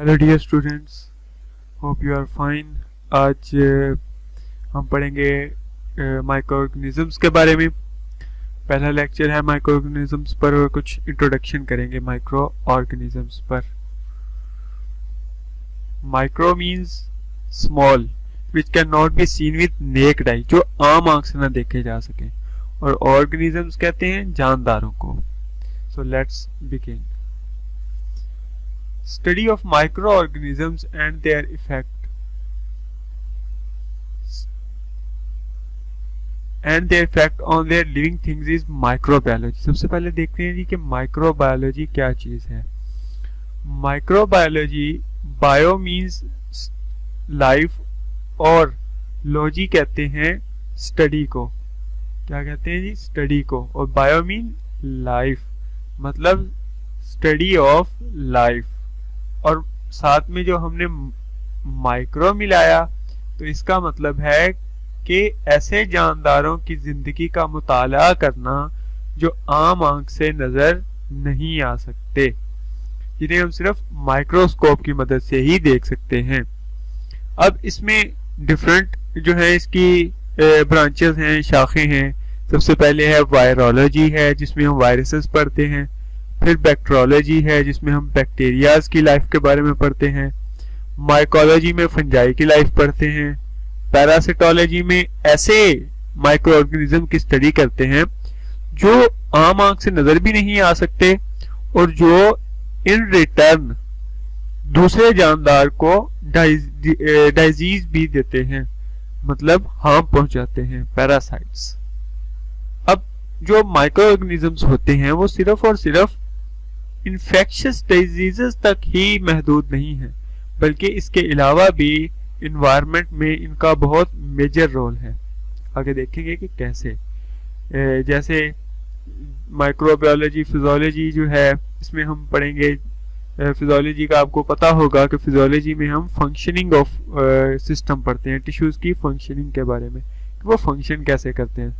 Hello dear students, hope you are fine. आज हम पढ़ेंगे माइक्रो ऑर्गेनिजम्स के बारे में. पहला लेक्चर है माइक्रो ऑर्गेनिजम्स पर और कुछ इंट्रोडक्शन करेंगे माइक्रो ऑर्गेनिजम्स पर. Micro means small which can not be seen with necked आई, जो आम आंख से ना देखे जा सके, और ऑर्गेनिजम्स कहते हैं जानदारों को. So let's begin. Study of microorganisms and their effect on their living things is microbiology. सबसे पहले देखते हैं जी कि माइक्रोबायोलॉजी क्या चीज है. माइक्रोबायोलॉजी, बायो मीन्स लाइफ और लॉजी कहते हैं स्टडी को. क्या कहते हैं जी? स्टडी को. और बायो मीन लाइफ, मतलब स्टडी ऑफ लाइफ. और साथ में जो हमने माइक्रो मिलाया तो इसका मतलब है कि ऐसे जानदारों की जिंदगी का मुताला करना जो आम आंख से नजर नहीं आ सकते, जिन्हें हम सिर्फ माइक्रोस्कोप की मदद से ही देख सकते हैं. अब इसमें डिफरेंट जो है इसकी ब्रांचेस हैं, शाखें हैं. सबसे पहले है वायरोलॉजी है, जिसमें हम वायरसेस पढ़ते हैं. फिर बैक्टीरियोलॉजी है, जिसमें हम बैक्टीरियाज की लाइफ के बारे में पढ़ते हैं. माइकोलॉजी में फंजाई की लाइफ पढ़ते हैं. पैरासिटोलॉजी में ऐसे माइक्रो ऑर्गेनिज्म की स्टडी करते हैं जो आम आंख से नजर भी नहीं आ सकते और जो इन रिटर्न दूसरे जानदार को डिजीज भी देते हैं, मतलब हार्म पहुंचाते हैं, पैरासाइट्स. अब जो माइक्रो ऑर्गेनिजम्स होते हैं वो सिर्फ और सिर्फ इन्फेक्शियस डिजीजेस तक ही महदूद नहीं है, बल्कि इसके अलावा भी इन्वायरमेंट में इनका बहुत मेजर रोल है. आगे देखेंगे कि कैसे. जैसे माइक्रोबायोलॉजी, फिजियोलॉजी जो है, इसमें हम पढ़ेंगे. फिजियोलॉजी का आपको पता होगा कि फिजियोलॉजी में हम फंक्शनिंग ऑफ सिस्टम पढ़ते हैं, टिश्यूज की फंक्शनिंग के बारे में, कि वो फंक्शन कैसे करते हैं.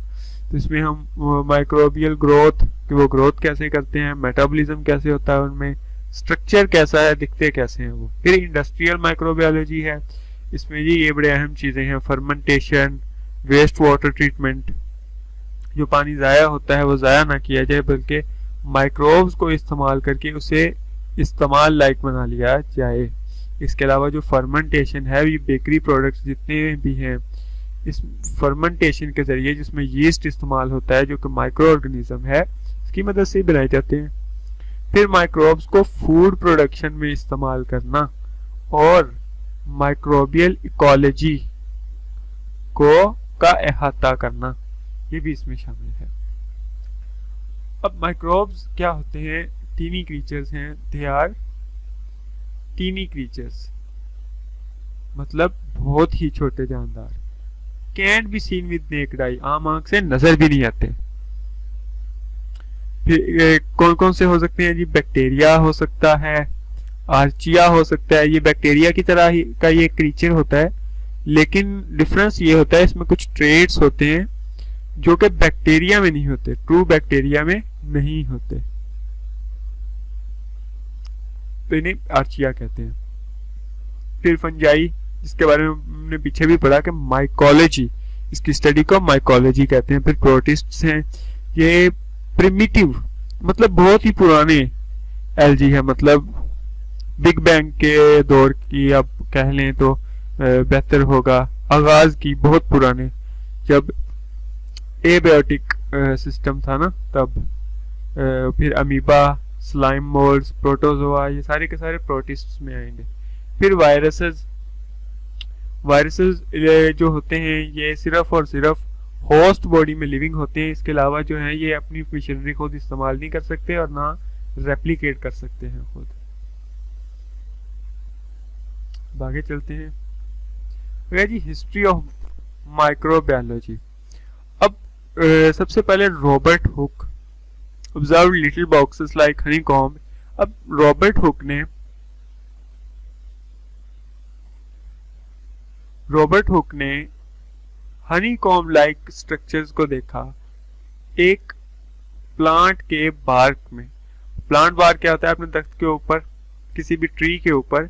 तो इसमें हम माइक्रोबियल ग्रोथ, कि वो ग्रोथ कैसे करते हैं, मेटाबॉलिज्म कैसे होता है उनमें, स्ट्रक्चर कैसा है, दिखते कैसे हैं वो. फिर इंडस्ट्रियल माइक्रोबायोलॉजी है. इसमें जी ये बड़े अहम चीजें हैं. फर्मेंटेशन, वेस्ट वाटर ट्रीटमेंट, जो पानी ज़ाया होता है वो ज़ाया ना किया जाए बल्कि माइक्रोब्स को इस्तेमाल करके उसे इस्तेमाल लायक बना लिया जाए. इसके अलावा जो फर्मेंटेशन है, ये बेकरी प्रोडक्ट्स जितने भी हैं, इस फर्मेंटेशन के जरिए जिसमें यीस्ट इस्तेमाल होता है जो कि माइक्रो ऑर्गेनिज्म है, इसकी मदद से बनाए जाते हैं. फिर माइक्रोब्स को फूड प्रोडक्शन में इस्तेमाल करना और माइक्रोबियल इकोलॉजी का अहाता करना, ये भी इसमें शामिल है. अब माइक्रोब्स क्या होते हैं? टीनी क्रीचर्स हैं. दे आर टीनी क्रीचर्स, मतलब बहुत ही छोटे जानदार. Cantt be seen with necked आई, आम आंख से नजर भी नहीं आते. फिर कौन कौन से हो सकते हैं जी? बैक्टीरिया हो सकता है, आर्चिया हो सकता है. ये बैक्टीरिया की तरह ही का ये क्रीचर होता है, लेकिन डिफरेंस ये होता है इसमें कुछ ट्रेट्स होते हैं जो कि बैक्टीरिया में नहीं होते, ट्रू बैक्टीरिया में नहीं होते, तो इन्हें आर्चिया कहते हैं. फिर फंजाई, जिसके बारे में हमने पीछे भी पढ़ा कि माइकोलॉजी, इसकी स्टडी को माइकोलॉजी कहते हैं. फिर प्रोटिस्ट्स हैं. ये प्रिमिटिव, मतलब बहुत ही पुराने एल्जी है, मतलब बिग बैंग के दौर की आप कह लें तो बेहतर होगा, आगाज की, बहुत पुराने, जब एबायोटिक सिस्टम था ना तब. फिर अमीबा, स्लाइम मोल्ड्स, प्रोटोजोआ, ये सारे के सारे प्रोटिस्ट्स में आएंगे. फिर वायरसेस जो होते हैं ये सिर्फ और सिर्फ होस्ट बॉडी में लिविंग होते हैं. इसके अलावा जो है ये अपनी मशीनरी खुद इस्तेमाल नहीं कर सकते और ना रेप्लिकेट कर सकते हैं खुद. आगे चलते हैं. जी हिस्ट्री ऑफ माइक्रोबायोलॉजी. अब सबसे पहले Robert Hooke observe little boxes like honeycomb. अब रॉबर्ट हुक ने हनीकॉम्ब लाइक स्ट्रक्चर्स को देखा एक प्लांट के बार्क में. प्लांट बार्क क्या होता है? अपने दरख्त के ऊपर, किसी भी ट्री के ऊपर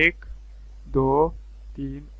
1 2 3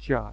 4،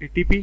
ATP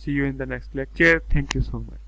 See you in the next lecture. Thank you so much.